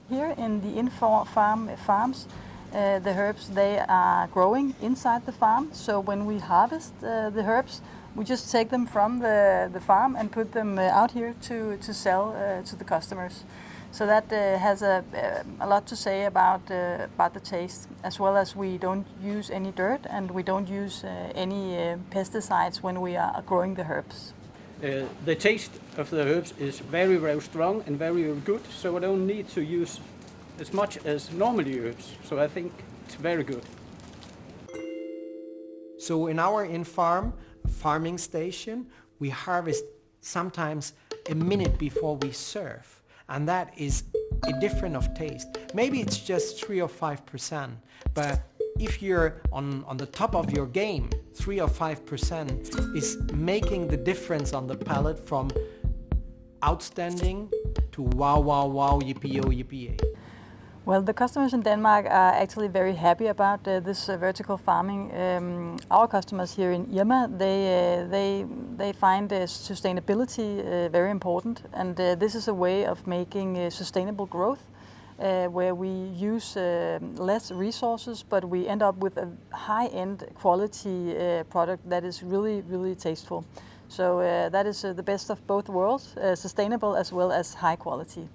Here in the farms, the herbs, they are growing inside the farm. So when we harvest the herbs, we just take them from the farm and put them out here to sell to the customers. So that has a lot to say about the taste, as well as we don't use any dirt and we don't use any pesticides when we are growing the herbs. The taste of the herbs is very, very strong and very, very good, so I don't need to use as much as normally herbs, so I think it's very good. So in our in-farm farming station, we harvest sometimes a minute before we serve, and that is a difference of taste. Maybe it's just 3 or 5%, but if you're on the top of your game, 3 or 5% is making the difference on the palate from outstanding to wow, wow, wow, yippee-yo, yippee-yay. Well, the customers in Denmark are actually very happy about this vertical farming. Our customers here in Irma, they find sustainability very important, and this is a way of making sustainable growth, where we use less resources, but we end up with a high-end quality product that is really, really tasteful. So that is the best of both worlds, sustainable as well as high quality.